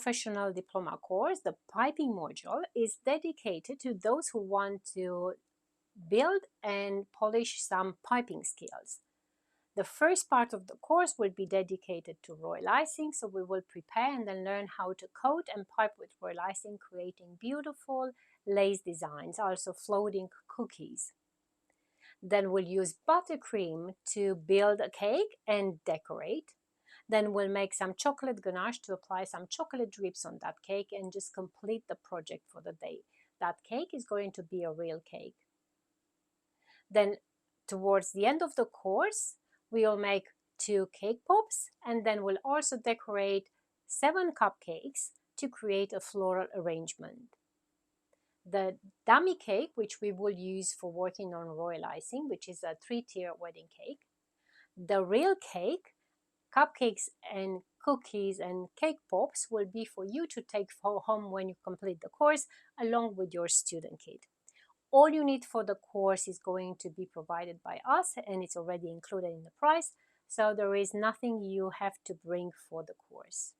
professional diploma course, the piping module, is dedicated to those who want to build and polish some piping skills. The first part of the course will be dedicated to royal icing, so we will prepare and then learn how to coat and pipe with royal icing, creating beautiful lace designs, also floating cookies. Then we'll use buttercream to build a cake and decorate. Then we'll make some chocolate ganache to apply some chocolate drips on that cake and just complete the project for the day. That cake is going to be a real cake. Then towards the end of the course, we'll make 2 cake pops, and then we'll also decorate 7 cupcakes to create a floral arrangement. The dummy cake, which we will use for working on royal icing, which is a 3-tier wedding cake. The real cake, cupcakes and cookies and cake pops will be for you to take home when you complete the course along with your student kit. All you need for the course is going to be provided by us, and it's already included in the price, so there is nothing you have to bring for the course.